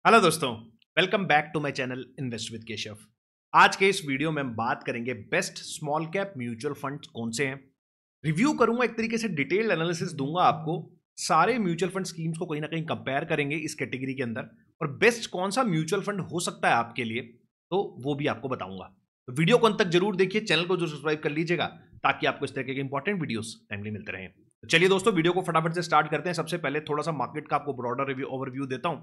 Hello दोस्तों, welcome back to my channel invest with Keshav. आज के इस वीडियो में हम बात करेंगे best small cap mutual funds कौन से हैं। रिव्यू करूंगा, एक तरीके से डिटेल्ड एनालिसिस दूंगा आपको। सारे म्यूचुअल फंड स्कीम्स को कहीं ना कहीं कंपेयर करेंगे इस कैटेगरी के अंदर, और बेस्ट कौन सा म्यूचुअल फंड हो सकता है आपके लिए, तो वो भी आपको बताऊंगा। तो वीडियो को अंत तक जरूर देखिए, चैनल को जो सब्सक्राइब कर लीजिएगा ताकि आपको इस तरह के इंपॉर्टेंट वीडियोस टाइमली मिलते रहें। तो चलिए दोस्तों, वीडियो को फटाफट से स्टार्ट करते हैं। सबसे पहले थोड़ा सा मार्केट का आपको ब्रॉडर रिव्यू ओवरव्यू देता हूं।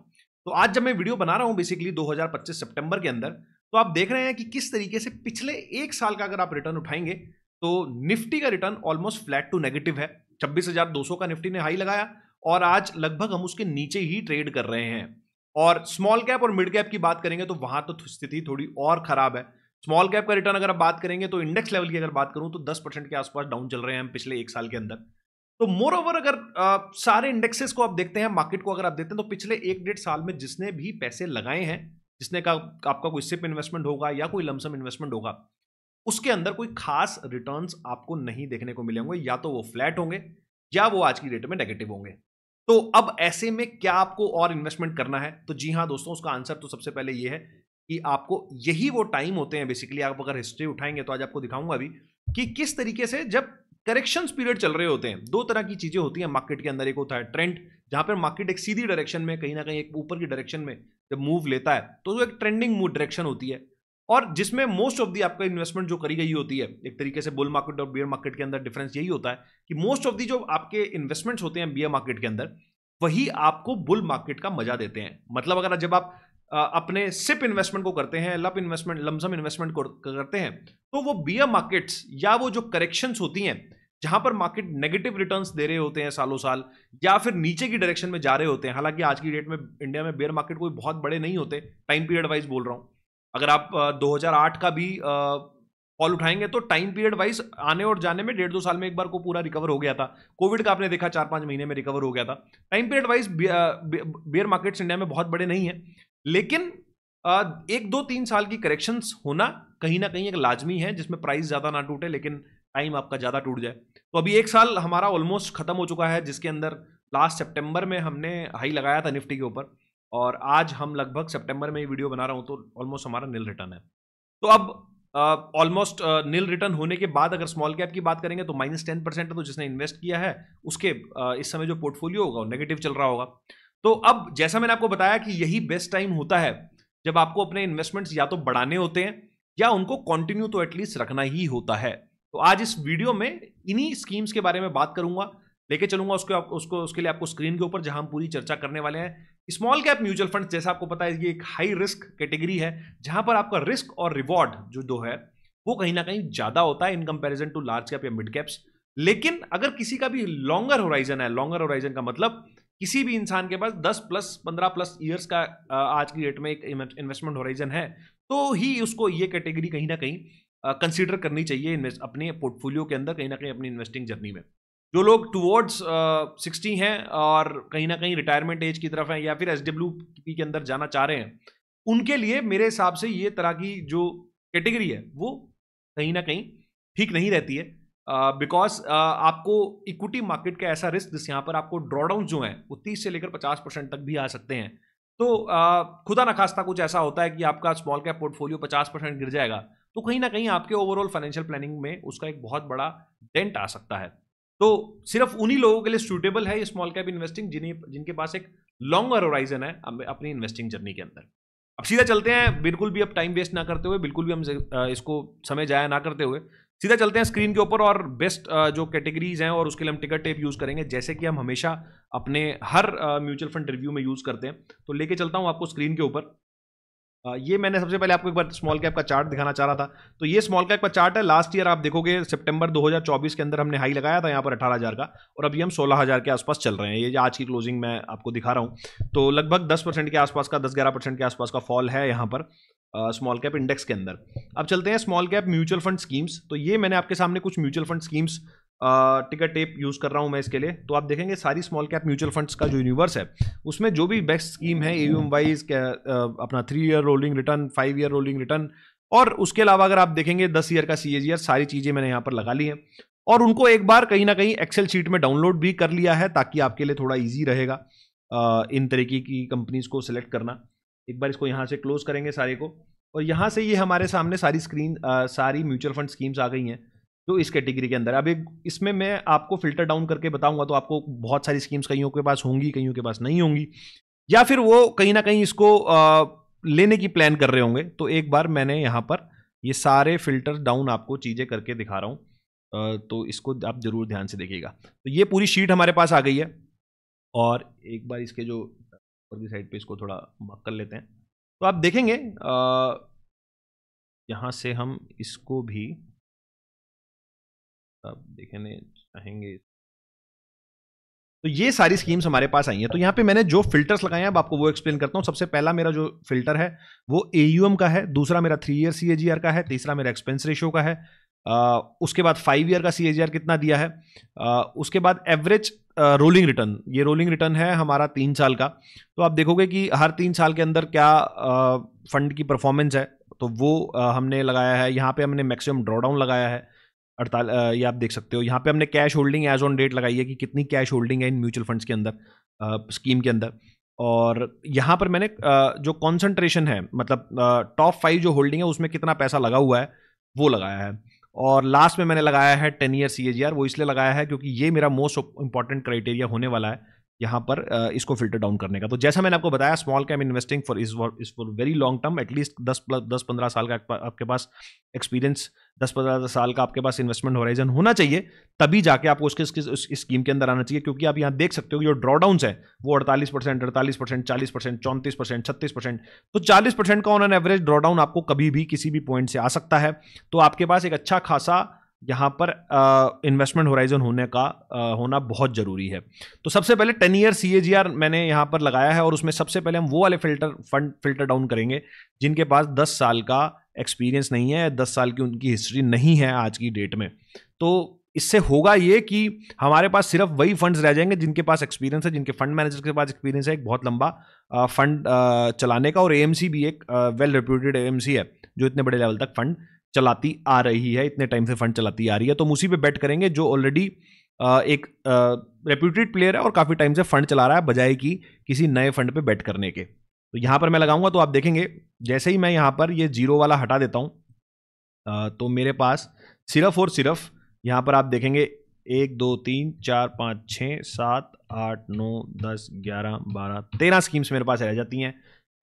तो आज जब मैं वीडियो बना रहा हूं बेसिकली 2025 सितंबर के अंदर, तो आप देख रहे हैं कि किस तरीके से पिछले एक साल का अगर आप रिटर्न उठाएंगे तो निफ्टी का return almost flat to negative है। 26,200 का निफ्टी ने हाई लगाया और आज लगभग हम उसके नीचे ही ट्रेड कर रहे हैं। और स्मॉल कैप और मिड कैप की बात करेंगे तो वहां तो स्थिति थोड़ी और खराब है। स्मॉल कैप का रिटर्न अगर आप बात करेंगे तो इंडेक्स लेवल की अगर बात करूं तो 10% के आसपास डाउन चल रहे हैं हम पिछले एक साल के अंदर। तो मोर ओवर अगर सारे इंडेक्सेस को आप देखते हैं, मार्केट को अगर आप देखते हैं, तो पिछले एक डेढ़ साल में जिसने भी पैसे लगाए हैं, जिसने का आपका कोई सिप इन्वेस्टमेंट होगा या कोई लमसम इन्वेस्टमेंट होगा, उसके अंदर कोई खास रिटर्न्स आपको नहीं देखने को मिलेंगे। या तो वो फ्लैट होंगे या वो आज की डेट में नेगेटिव होंगे। तो अब ऐसे में क्या आपको और इन्वेस्टमेंट करना है? तो जी हाँ दोस्तों, उसका आंसर तो सबसे पहले ये है कि आपको यही वो टाइम होते हैं बेसिकली। आप अगर हिस्ट्री उठाएंगे तो आज आपको दिखाऊंगा अभी कि किस तरीके से जब करेक्शंस पीरियड चल रहे होते हैं, दो तरह की चीजें होती हैं मार्केट के अंदर। एक होता है ट्रेंड, जहां पर मार्केट एक सीधी डायरेक्शन में, कहीं ना कहीं एक ऊपर की डायरेक्शन में जब मूव लेता है तो वो एक ट्रेंडिंग मूव डायरेक्शन होती है, और जिसमें मोस्ट ऑफ दी आपका इन्वेस्टमेंट जो करी गई होती है। एक तरीके से बुल मार्केट और बियर मार्केट के अंदर डिफरेंस यही होता है कि मोस्ट ऑफ दी जो आपके इन्वेस्टमेंट्स होते हैं बियर मार्केट के अंदर, वही आपको बुल मार्केट का मजा देते हैं। मतलब अगर जब आप अपने सिप इन्वेस्टमेंट को करते हैं, लप इन्वेस्टमेंट, लमसम इन्वेस्टमेंट को करते हैं, तो वो बियर मार्केट्स या वो जो करेक्शंस होती हैं जहां पर मार्केट नेगेटिव रिटर्न्स दे रहे होते हैं सालों साल, या फिर नीचे की डायरेक्शन में जा रहे होते हैं। हालांकि आज की डेट में इंडिया में बेयर मार्केट कोई बहुत बड़े नहीं होते, टाइम पीरियड वाइज बोल रहा हूं। अगर आप 2008 का भी कॉल उठाएंगे तो टाइम पीरियड वाइज आने और जाने में 1.5-2 साल में एक बार को पूरा रिकवर हो गया था। कोविड का आपने देखा 4-5 महीने में रिकवर हो गया था। Time period wise bear markets India में बहुत बड़े नहीं है, लेकिन 1-2-3 साल की करेक्शंस होना कहीं ना कहीं एक लाजमी है, जिसमें प्राइस ज्यादा ना टूटे लेकिन टाइम आपका ज्यादा टूट जाए। तो अभी एक साल हमारा ऑलमोस्ट खत्म हो चुका है, जिसके अंदर लास्ट सितंबर में हमने हाई लगाया था निफ्टी के ऊपर, और आज हम लगभग सितंबर में ये वीडियो बना रहा हूं तो ऑलमोस्ट हमारा नील रिटर्न है। तो अब ऑलमोस्ट नील रिटर्न होने के बाद अगर स्मॉल कैप की बात करेंगे तो -10% है। तो जिसने इन्वेस्ट किया है उसके इस समय जो पोर्टफोलियो होगा वो नेगेटिव चल रहा होगा। तो अब जैसा मैंने आपको बताया कि यही बेस्ट टाइम होता है जब आपको अपने इन्वेस्टमेंट्स या तो बढ़ाने होते हैं या उनको कंटिन्यू तो एटलीस्ट रखना ही होता है। तो आज इस वीडियो में इन्हीं स्कीम्स के बारे में बात करूंगा, लेके चलूंगा उसके लिए आपको स्क्रीन के ऊपर, जहां हम पूरी चर्चा करने वाले हैं। स्मॉल कैप म्यूचुअल फंड, जैसा आपको पता है, ये एक हाई रिस्क कैटेगरी है, जहां पर आपका रिस्क और रिवॉर्ड जो दो है वो कहीं ना कहीं ज्यादा होता है in comparison to large cap या मिड कैप्स। लेकिन अगर किसी का भी लॉन्गर होराइजन है, लॉन्गर होराइजन का मतलब किसी भी इंसान के पास 10+, 15+ ईयर्स का आज की डेट में एक इन्वेस्टमेंट होराइजन है, तो ही उसको ये कैटेगरी कहीं ना कहीं कंसीडर करनी चाहिए अपने पोर्टफोलियो के अंदर, कहीं ना कहीं अपनी इन्वेस्टिंग जर्नी में। जो लोग टुवर्ड्स 60 हैं और कहीं ना कहीं रिटायरमेंट एज की तरफ हैं, या फिर SWP के अंदर जाना चाह रहे हैं, उनके लिए मेरे हिसाब से ये तरह की जो कैटेगरी है वो कहीं ना कहीं ठीक नहीं रहती है। बिकॉज आपको इक्विटी मार्केट का ऐसा रिस्क, जिस यहाँ पर आपको ड्रॉडाउन जो है वो 30 से लेकर 50% तक भी आ सकते हैं। तो खुदा न खास्ता कुछ ऐसा होता है कि आपका स्मॉल कैप पोर्टफोलियो 50% गिर जाएगा, तो कहीं ना कहीं आपके ओवरऑल फाइनेंशियल प्लानिंग में उसका एक बहुत बड़ा डेंट आ सकता है। तो सिर्फ उन्हीं लोगों के लिए सूटेबल है ये स्मॉल कैप इन्वेस्टिंग जिनके पास एक लॉन्गर होराइजन है अपनी इन्वेस्टिंग जर्नी के अंदर। अब सीधा चलते हैं, बिल्कुल भी अब टाइम वेस्ट ना करते हुए, बिल्कुल भी हम इसको समय जाया ना करते हुए सीधा चलते हैं स्क्रीन के ऊपर, और बेस्ट जो कैटेगरीज हैं और उसके लिए हम टिकर टेप यूज करेंगे, जैसे कि हम हमेशा अपने हर म्यूचुअल फंड रिव्यू में यूज करते हैं। तो लेके चलता हूं आपको स्क्रीन के ऊपर। ये मैंने सबसे पहले आपको एक बार स्मॉल कैप का चार्ट दिखाना चाह रहा था। तो ये स्मॉल कैप का चार्ट है। लास्ट ईयर आप देखोगे सितंबर 2024 के अंदर हमने हाई लगाया था यहाँ पर 18,000 का, और अभी हम 16,000 के आसपास चल रहे हैं। ये आज की क्लोजिंग मैं आपको दिखा रहा हूँ। तो लगभग 10% के आसपास का, 10-11% के आसपास का फॉल है यहाँ पर स्मॉल कैप इंडेक्स के अंदर। अब चलते हैं small cap mutual fund schemes. तो ये मैंने आपके सामने कुछ म्यूचुअल फंड स्कीम्स टिकर टेप यूज कर रहा हूं मैं इसके लिए। तो आप देखेंगे सारी स्मॉल कैप म्यूचुअल फंड्स का जो यूनिवर्स है उसमें जो भी बेस्ट स्कीम है एयूएम वाइज, अपना 3 year rolling return, 5 year rolling return, और उसके अलावा अगर आप देखेंगे 10 ईयर का CAGR, सारी चीजें मैंने यहाँ पर लगा ली हैं, और उनको एक बार कहीं ना कहीं एक्सेल शीट में डाउनलोड भी कर लिया है, ताकि आपके लिए थोड़ा ईजी रहेगा इन तरीके की कंपनीज को सिलेक्ट करना। एक बार इसको यहाँ से क्लोज करेंगे सारे को, और यहाँ से ये हमारे सामने सारी स्क्रीन सारी म्यूचुअल फंड स्कीम्स आ गई हैं जो इस कैटेगरी के अंदर। अब एक इसमें मैं आपको फिल्टर डाउन करके बताऊंगा, तो आपको बहुत सारी स्कीम्स कईयों के पास होंगी, कईयों के पास नहीं होंगी, या फिर वो कहीं ना कहीं इसको लेने की प्लान कर रहे होंगे। तो एक बार मैंने यहाँ पर ये सारे फिल्टर डाउन आपको चीज़ें करके दिखा रहा हूँ, तो इसको आप जरूर ध्यान से देखिएगा। तो ये पूरी शीट हमारे पास आ गई है, और एक बार इसके जो ऊपर की साइड पे इसको थोड़ा मार्क कर लेते हैं, तो आप देखेंगे यहाँ से हम इसको भी आप देखने चाहेंगे। तो ये सारी स्कीम्स हमारे पास आई हैं। तो यहाँ पे मैंने जो फिल्टर्स लगाए हैं अब आपको वो एक्सप्लेन करता हूँ। सबसे पहला मेरा जो फिल्टर है वो AUM का है, दूसरा मेरा 3 ईयर CAGR का है, तीसरा मेरा एक्सपेंस रेशियो का है, उसके बाद 5 ईयर का CAGR कितना दिया है, उसके बाद एवरेज रोलिंग रिटर्न, ये रोलिंग रिटर्न है हमारा 3 साल का। तो आप देखोगे कि हर 3 साल के अंदर क्या फंड की परफॉर्मेंस है, तो वो हमने लगाया है। यहाँ पे हमने मैक्सिमम ड्रॉडाउन लगाया है 48, ये आप देख सकते हो। यहाँ पे हमने cash holding as on date लगाई है कि कितनी कैश होल्डिंग है इन म्यूचुअल फंड्स के अंदर, स्कीम के अंदर। और यहाँ पर मैंने जो कॉन्सेंट्रेशन है, मतलब टॉप 5 जो होल्डिंग है उसमें कितना पैसा लगा हुआ है वो लगाया है। और लास्ट में मैंने लगाया है 10 ईयर CAGR। वो इसलिए लगाया है क्योंकि ये मेरा मोस्ट इंपॉर्टेंट क्राइटेरिया होने वाला है यहाँ पर इसको फिल्टर डाउन करने का। तो जैसा मैंने आपको बताया, small cap investing for is for very long term, at least 10-15 साल का आपके पास एक्सपीरियंस, 10-15 साल का आपके पास इन्वेस्टमेंट होराइजन होना चाहिए, तभी जाके आपको उसके इस स्कीम के अंदर आना चाहिए। क्योंकि आप यहाँ देख सकते हो कि जो ड्रॉडाउन्स है वो 48%, 48%, 40%, 34%, 36%। तो 40% का ऑन एन एवरेज ड्रॉडाउन आपको कभी भी किसी भी पॉइंट से आ सकता है। तो आपके पास एक अच्छा खासा यहाँ पर इन्वेस्टमेंट होराइजन होना बहुत जरूरी है। तो सबसे पहले 10 ईयर CAGR मैंने यहाँ पर लगाया है, और उसमें सबसे पहले हम वो वाले फिल्टर डाउन करेंगे जिनके पास 10 साल का एक्सपीरियंस नहीं है, 10 साल की उनकी हिस्ट्री नहीं है आज की डेट में। तो इससे होगा ये कि हमारे पास सिर्फ वही फंड्स रह जाएंगे जिनके पास एक्सपीरियंस है, जिनके फंड मैनेजर के पास एक्सपीरियंस है एक बहुत लंबा फंड चलाने का। और AMC भी एक वेल रेप्यूटेड AMC है जो इतने बड़े लेवल तक फंड चलाती आ रही है, इतने टाइम से फंड चलाती आ रही है। तो हम उसी पे बेट करेंगे जो ऑलरेडी एक रेप्यूटेड प्लेयर है और काफी टाइम से फंड चला रहा है, बजाय कि किसी नए फंड पे बेट करने के। तो यहां पर मैं लगाऊंगा, तो आप देखेंगे जैसे ही मैं यहां पर ये 0 वाला हटा देता हूं, तो मेरे पास सिर्फ और सिर्फ यहां पर आप देखेंगे 1 2 3 4 5 6 7 8 9 10 11 12 13 स्कीम्स मेरे पास रह जाती हैं।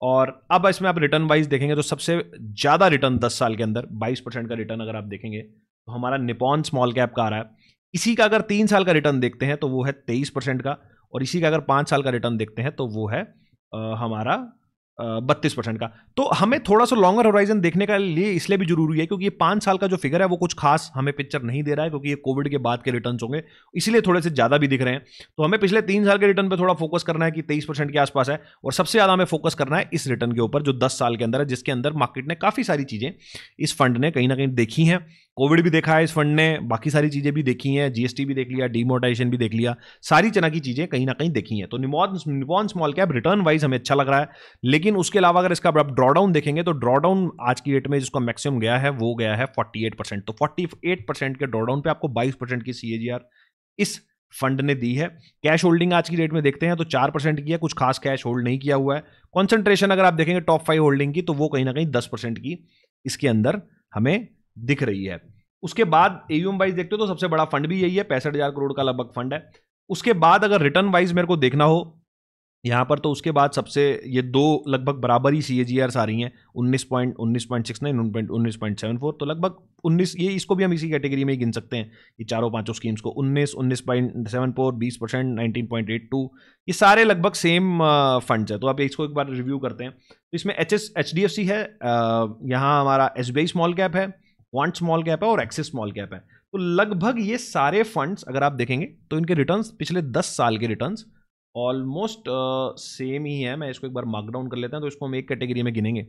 और अब इसमें आप रिटर्न वाइज देखेंगे तो सबसे ज्यादा रिटर्न 10 साल के अंदर 22% का रिटर्न अगर आप देखेंगे तो हमारा निपॉन स्मॉल कैप का आ रहा है। इसी का अगर 3 साल का रिटर्न देखते हैं तो वो है 23% का, और इसी का अगर 5 साल का रिटर्न देखते हैं तो वो है हमारा 32% का। तो हमें थोड़ा सा लॉन्गर होराइजन देखने का लिए इसलिए भी जरूरी है क्योंकि ये 5 साल का जो फिगर है वो कुछ खास हमें पिक्चर नहीं दे रहा है, क्योंकि ये कोविड के बाद के रिटर्न्स होंगे, इसलिए थोड़े से ज्यादा भी दिख रहे हैं। तो हमें पिछले 3 साल के रिटर्न पे थोड़ा फोकस करना है कि 23% के आसपास है, और सबसे ज्यादा हमें फोकस करना है इस रिटर्न के ऊपर जो 10 साल के अंदर है, जिसके अंदर मार्केट ने काफी सारी चीजें इस फंड ने कहीं ना कहीं देखी हैं। कोविड भी देखा है इस फंड ने, बाकी सारी चीजें भी देखी हैं, GST भी देख लिया, डिमोनेटाइजेशन भी देख लिया, सारी तरह की चीजें कहीं ना कहीं देखी हैं। तो Nippon small cap return wise हमें अच्छा लग रहा है, लेकिन उसके अलावा अगर इसका आप ड्रॉडाउन देखेंगे तो ड्रॉडाउन आज की डेट में जिसका मैक्सिमम गया है वो गया है 48%। तो 48% के ड्रॉडाउन पे आपको 22% की CAGR इस फंड ने दी है। कैश होल्डिंग आज की डेट में देखते हैं तो 4% की है, कुछ खास कैश होल्ड नहीं किया हुआ है। कॉन्सेंट्रेशन अगर आप देखेंगे टॉप 5 होल्डिंग की तो वो कहीं ना कहीं 10% की इसके अंदर हमें दिख रही है। उसके बाद AUM वाइज देखते हो तो सबसे बड़ा फंड भी यही है, 65,000 करोड़ का लगभग फंड है। उसके बाद अगर रिटर्न वाइज मेरे को देखना हो यहां पर, तो उसके बाद सबसे ये दो लगभग बराबर ही CAGRs आ रही हैं, 19.69, 19.74। तो लगभग 19, ये इसको भी हम इसी कैटेगरी में ही गिन सकते हैं, ये चारों पांचों स्कीम्स को 19.74, 20%, 19.82, ये सारे लगभग सेम फंड्स है। तो आप इसको एक बार रिव्यू करते हैं। तो इसमें HDFC है, यहाँ हमारा SBI स्मॉल कैप है, क्वांट स्मॉल कैप है और एक्सिस स्मॉल कैप है। तो लगभग ये सारे फंड्स अगर आप देखेंगे तो इनके रिटर्न्स पिछले 10 साल के रिटर्न्स ऑलमोस्ट सेम ही है। मैं इसको एक बार मार्कडाउन कर लेता हूं, तो इसको हम एक कैटेगरी में गिनेंगे,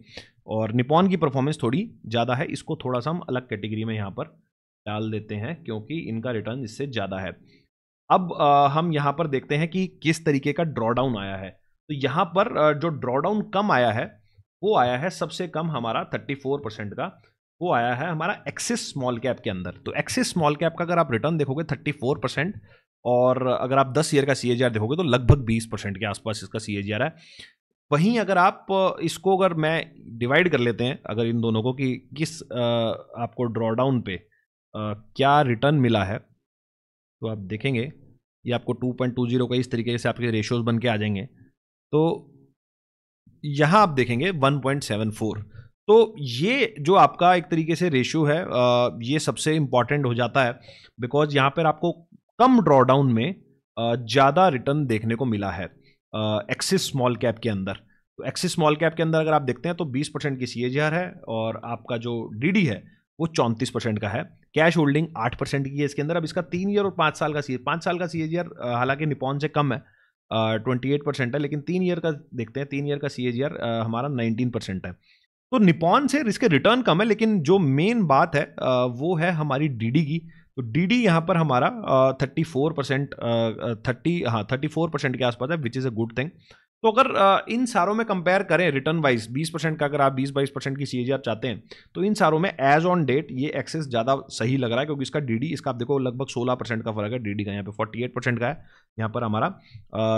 और निपॉन की परफॉर्मेंस थोड़ी ज़्यादा है, इसको थोड़ा सा हम अलग कैटेगरी में यहाँ पर डाल देते हैं क्योंकि इनका रिटर्न इससे ज़्यादा है। अब हम यहाँ पर देखते हैं कि किस तरीके का ड्रॉडाउन आया है। तो यहाँ पर जो ड्रॉडाउन कम आया है वो आया है सबसे कम हमारा 34% का, वो आया है हमारा एक्सिस स्मॉल कैप के अंदर। तो एक्सिस स्मॉल कैप का अगर आप रिटर्न देखोगे 34%, और अगर आप 10 ईयर का CAGR देखोगे तो लगभग 20% के आसपास इसका CAGR है। वहीं अगर आप इसको अगर मैं डिवाइड कर लेते हैं अगर इन दोनों को कि किस आपको ड्रॉडाउन पे क्या रिटर्न मिला है, तो आप देखेंगे ये आपको 2.20 का इस तरीके से आपके रेशियोज बन के आ जाएंगे। तो यहाँ आप देखेंगे 1.74। तो ये जो आपका एक तरीके से रेशियो है ये सबसे इंपॉर्टेंट हो जाता है, बिकॉज यहाँ पर आपको कम ड्रॉडाउन में ज़्यादा रिटर्न देखने को मिला है एक्सिस स्मॉल कैप के अंदर। तो एक्सिस स्मॉल कैप के अंदर अगर आप देखते हैं तो 20% की CAGR है और आपका जो DD है वो 34% का है। कैश होल्डिंग 8% की है इसके अंदर। अब इसका 3 ईयर और 5 साल का 5 साल का CAGR हालांकि निपॉन से कम है 28% है, लेकिन 3 ईयर का देखते हैं, 3 ईयर का CAGR हमारा 19% है। तो निपॉन से इसके रिटर्न कम है, लेकिन जो मेन बात है वो है हमारी DD की। तो DD यहाँ पर हमारा 34% 34% के आसपास है, which is a good thing. तो अगर इन सारों में कंपेयर करें रिटर्न वाइज 20% का, अगर आप 20-22% की CAGR चाहते हैं तो इन सारों में एज ऑन डेट ये एक्सेस ज़्यादा सही लग रहा है, क्योंकि इसका DD इसका आप देखो लगभग 16% का फर्क है। DD का यहाँ पे 48% का है, यहाँ पर हमारा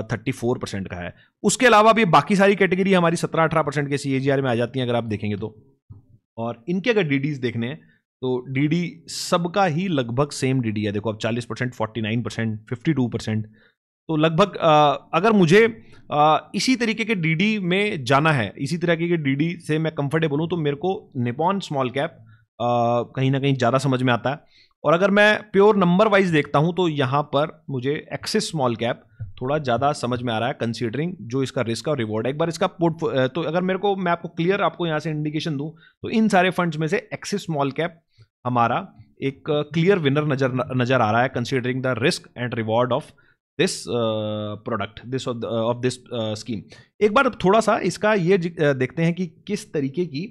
34% का है। उसके अलावा भी बाकी सारी कैटेगरी हमारी 17-18% के CAGR में आ जाती हैं अगर आप देखेंगे तो। और इनके अगर DDs देखने हैं तो DD सबका ही लगभग सेम DD है। देखो अब 40%, 49%, 52%। तो लगभग अगर मुझे इसी तरीके के DD में जाना है, इसी तरह के DD से मैं कंफर्टेबल हूं, तो मेरे को निपॉन स्मॉल कैप कहीं ना कहीं ज़्यादा समझ में आता है। और अगर मैं प्योर नंबर वाइज देखता हूं तो यहाँ पर मुझे एक्सिस स्मॉल कैप थोड़ा ज़्यादा समझ में आ रहा है, कंसीडरिंग जो इसका रिस्क और रिवॉर्ड है। एक बार इसका तो अगर मेरे को मैं आपको क्लियर आपको यहाँ से इंडिकेशन दूं तो इन सारे फंड्स में से एक्सिस स्मॉल कैप हमारा एक क्लियर विनर नजर आ रहा है, considering the risk and reward of this product, this of this scheme. एक बार थोड़ा सा इसका ये देखते हैं कि किस तरीके की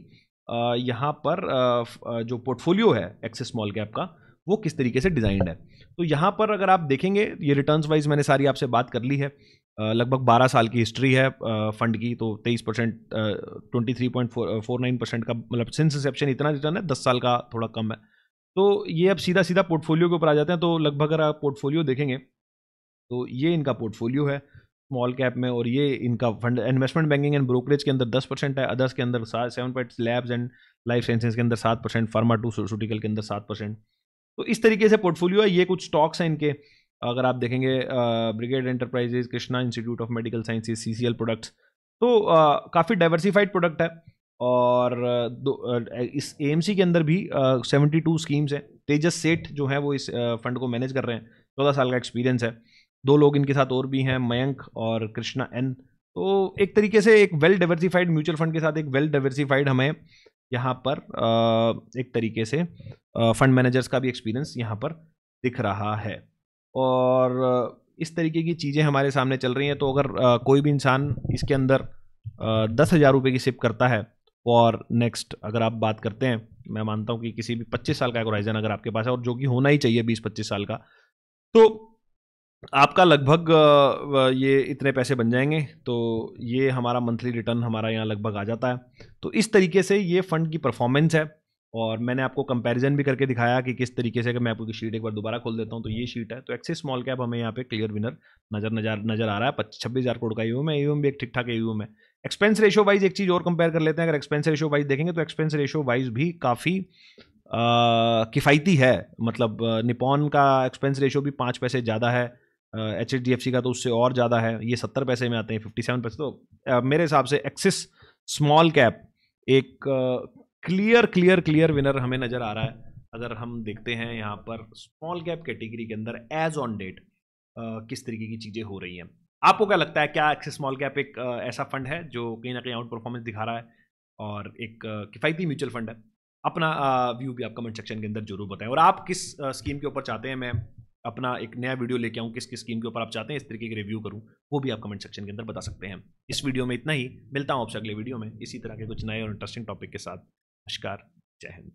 यहाँ पर जो पोर्टफोलियो है एक्सिस स्मॉल कैप का वो किस तरीके से डिजाइंड है। तो यहाँ पर अगर आप देखेंगे ये रिटर्न्स वाइज मैंने सारी आपसे बात कर ली है। लगभग 12 साल की हिस्ट्री है फंड की, तो 23%, 23.49% का मतलब सिंस इंसेप्शन इतना रिटर्न है, 10 साल का थोड़ा कम है। तो ये अब सीधा सीधा पोर्टफोलियो के ऊपर आ जाते हैं। तो लगभग अगर आप पोर्टफोलियो देखेंगे तो ये इनका पोर्टफोलियो है स्मॉल कैप में, और ये इनका fund investment banking and brokerage के अंदर 10% है, अदर्स के अंदर 7%, लैब्स एंड लाइफ साइंसेज के अंदर 7%, फार्मास्यूटिकल के अंदर 7%। तो इस तरीके से पोर्टफोलियो है। ये कुछ स्टॉक्स हैं इनके, अगर आप देखेंगे brigade enterprises, Krishna institute of medical sciences, CCL products. तो काफ़ी डाइवर्सिफाइड प्रोडक्ट है। और इस AMC के अंदर भी 72 स्कीम्स हैं। तेजस सेठ जो है वो इस फंड को मैनेज कर रहे हैं, 14 साल का एक्सपीरियंस है। 2 लोग इनके साथ और भी हैं, मयंक और कृष्णा N। तो एक तरीके से एक वेल डाइवर्सिफाइड म्यूचुअल फंड के साथ एक वेल डाइवर्सिफाइड हमें यहाँ पर एक तरीके से फंड मैनेजर्स का भी एक्सपीरियंस यहाँ पर दिख रहा है। और इस तरीके की चीज़ें हमारे सामने चल रही हैं। तो अगर कोई भी इंसान इसके अंदर 10,000 रुपये की सिप करता है और नेक्स्ट अगर आप बात करते हैं, मैं मानता हूँ कि किसी भी 25 साल का होराइजन अगर आपके पास है, और जो कि होना ही चाहिए 20-25 साल का, तो आपका लगभग ये इतने पैसे बन जाएंगे। तो ये हमारा मंथली रिटर्न हमारा यहाँ लगभग आ जाता है। तो इस तरीके से ये फंड की परफॉर्मेंस है। और मैंने आपको कंपैरिजन भी करके दिखाया कि किस तरीके से, अगर मैं आपकी शीट एक बार दोबारा खोल देता हूँ तो ये शीट है। तो एक्सिस स्मॉल कैप हमें यहाँ पे क्लियर विनर नजर आ रहा है। 26,000 करोड़ का AUM है। AUM भी एक ठीक ठाक AUM है। एक्सपेंस रेशियो वाइज एक चीज़ और कंपेयर कर लेते हैं। अगर एक्सपेंस रेशियो वाइज देखेंगे तो एक्सपेंस रेशियो वाइज भी काफ़ी किफ़ायती है। मतलब निपॉन का एक्सपेंस रेशियो भी 5 पैसे ज़्यादा है, HDFC का तो उससे और ज़्यादा है, ये 70 पैसे में आते हैं, 57 पैसे। तो मेरे हिसाब से एक्सिस स्मॉल कैप एक क्लियर विनर हमें नज़र आ रहा है। अगर हम देखते हैं यहाँ पर स्मॉल कैप कैटेगरी के अंदर एज ऑन डेट किस तरीके की चीज़ें हो रही हैं। आपको क्या लगता है, क्या एक्सिस स्मॉल कैप एक ऐसा फंड है जो कहीं ना कहीं आउट परफॉर्मेंस दिखा रहा है और एक किफ़ायती म्यूचुअल फंड है? अपना व्यू भी आप कमेंट सेक्शन के अंदर जरूर बताएं। और आप किस स्कीम के ऊपर चाहते हैं मैं अपना एक नया वीडियो लेके आऊँ, किस किस स्कीम के ऊपर आप चाहते हैं इस तरीके के रिव्यू करूँ, वो भी आप कमेंट सेक्शन के अंदर बता सकते हैं। इस वीडियो में इतना ही, मिलता हूँ आपसे अगले वीडियो में इसी तरह के कुछ नए और इंटरेस्टिंग टॉपिक के साथ। नमस्कार, जय हिंद।